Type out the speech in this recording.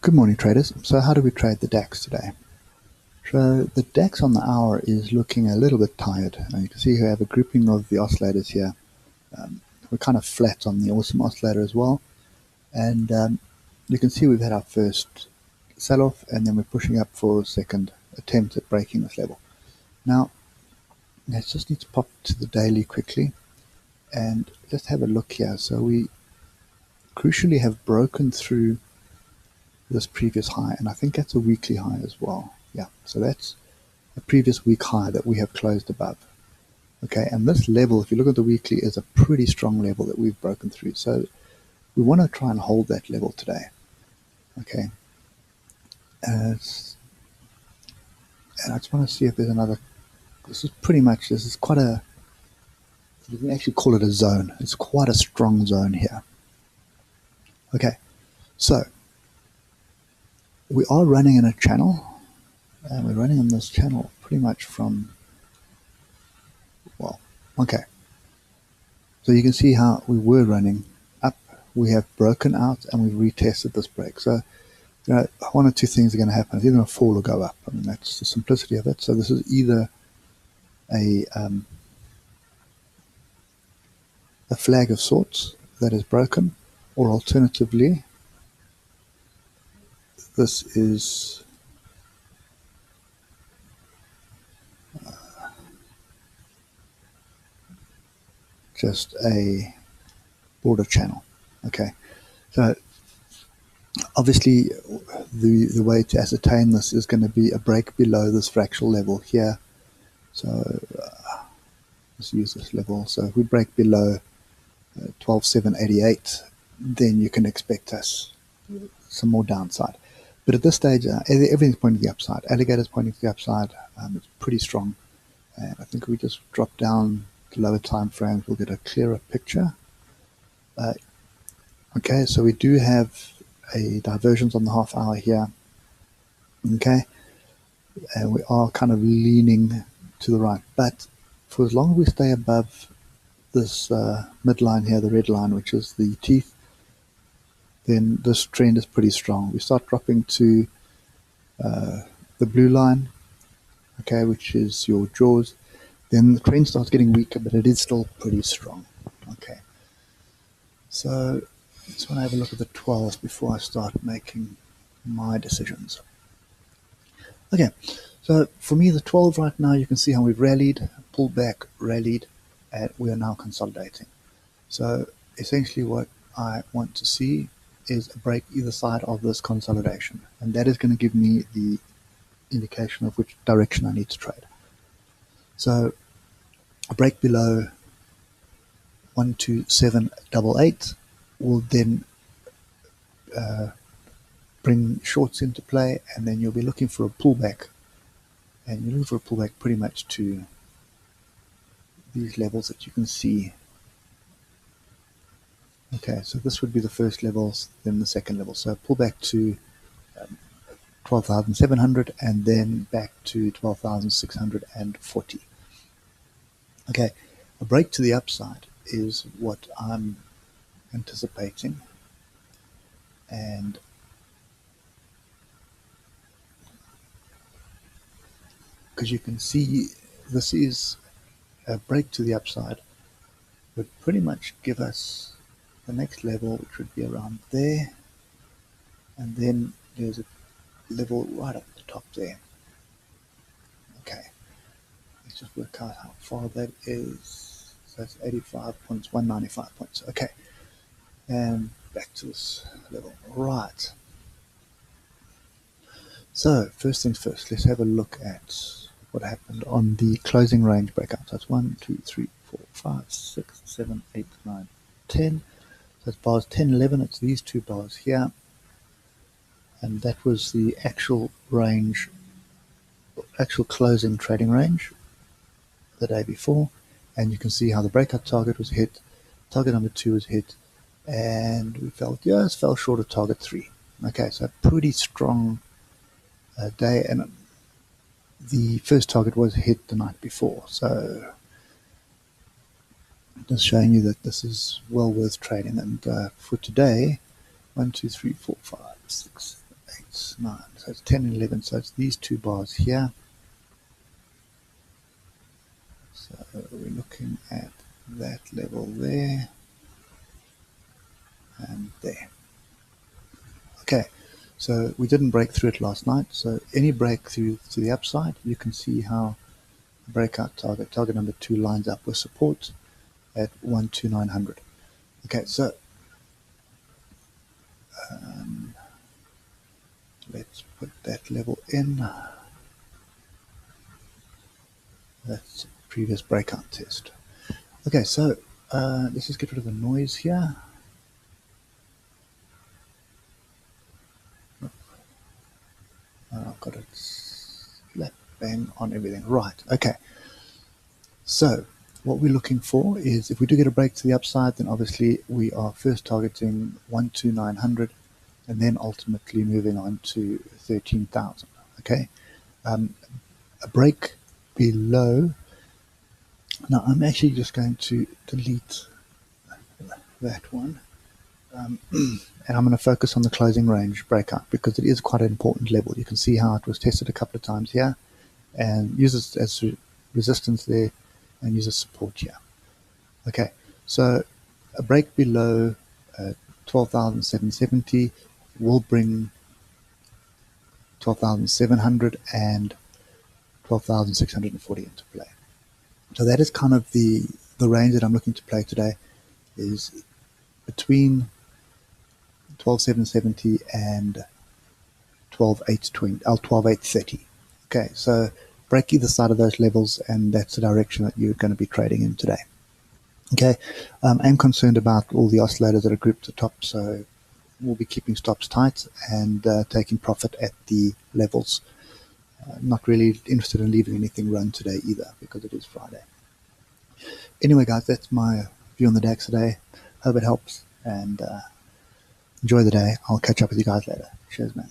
Good morning, traders. So how do we trade the DAX today? So the DAX on the hour is looking a little bit tired. You can see here I have a grouping of the oscillators here. We're kind of flat on the awesome oscillator as well. And you can see we've had our first sell-off, and then we're pushing up for a second attempt at breaking this level. Now, let's just need to pop to the daily quickly and just have a look here. So we crucially have broken through this previous high, and I think that's a weekly high as well. Yeah, so that's a previous week high that we have closed above. Okay, and this level, if you look at the weekly, is a pretty strong level that we've broken through. So we want to try and hold that level today. Okay, and I just want to see if there's another. This is quite a, you can actually call it a zone. It's quite a strong zone here. Okay, so we are running in a channel, and we're running in this channel pretty much from, well, okay. So you can see how we were running up. We have broken out and we've retested this break. So, one or two things are going to happen. It's either going to fall or go up. I mean, that's the simplicity of it. So this is either a flag of sorts that is broken, or alternatively, this is just a border channel. Okay, so obviously the way to ascertain this is going to be a break below this fractional level here. So let's use this level. So if we break below 12,788, then you can expect us some more downside. But at this stage, everything's pointing to the upside. Alligator's pointing to the upside. It's pretty strong. And I think if we just drop down to lower time frames, we'll get a clearer picture. Okay, so we do have a divergence on the half hour here. Okay, and we are kind of leaning to the right. But for as long as we stay above this midline here, the red line, which is the teeth, then this trend is pretty strong. We start dropping to the blue line, okay, which is your jaws, then the trend starts getting weaker, but it is still pretty strong. Okay, so I just want to have a look at the 12s before I start making my decisions. Okay, so for me, the 12 right now, you can see how we've rallied, pulled back, rallied, and we are now consolidating. So essentially what I want to see is a break either side of this consolidation, and that is going to give me the indication of which direction I need to trade. So a break below 12788 will then bring shorts into play, and then you'll be looking for a pullback, and you're looking for a pullback pretty much to these levels that you can see. Okay, so this would be the first levels, then the second level. So pull back to 12,700 and then back to 12,640. Okay, a break to the upside is what I'm anticipating, and because you can see this is a break to the upside, would pretty much give us the next level, which would be around there, and then there's a level right up the top there. Okay, let's just work out how far that is. So that's 85 points, 195 points. Okay, and back to this level. Right. So first things first, let's have a look at what happened on the closing range breakout. So that's 1, 2, 3, 4, 5, 6, 7, 8, 9, 10. So it's bars 10, 11. It's these two bars here. And that was the actual range, actual closing trading range the day before. And you can see how the breakout target was hit, target number 2 was hit, and we fell short of target 3. Okay, so a pretty strong day, and the first target was hit the night before. So just showing you that this is well worth trading. And for today, 1, 2, 3, 4, 5, 6, 9. So it's 10 and 11. So it's these two bars here. So we're looking at that level there and there. Okay, so we didn't break through it last night. So any breakthrough to the upside, you can see how breakout target number 2 lines up with support at 12900. Okay, so let's put that level in. That's the previous breakout test. Okay, so let's just get rid of the noise here. I've got it slap bang on everything. Right, okay. So what we're looking for is, if we do get a break to the upside, then obviously we are first targeting 12900 and then ultimately moving on to 13,000. Okay, a break below. Now I'm actually just going to delete that one, and I'm going to focus on the closing range breakout because it is quite an important level. You can see how it was tested a couple of times here and uses as resistance there and uses support here. Okay, so a break below 12,770 will bring 12,700 and 12,640 into play. So that is kind of the range that I'm looking to play today, is between 12,770 and 12,830. Okay, so break either side of those levels, and that's the direction that you're going to be trading in today. Okay, I'm concerned about all the oscillators that are grouped at the top, so we'll be keeping stops tight and taking profit at the levels. Not really interested in leaving anything run today either, because it is Friday. Anyway, guys, that's my view on the DAX today. Hope it helps, and enjoy the day. I'll catch up with you guys later. Cheers, man.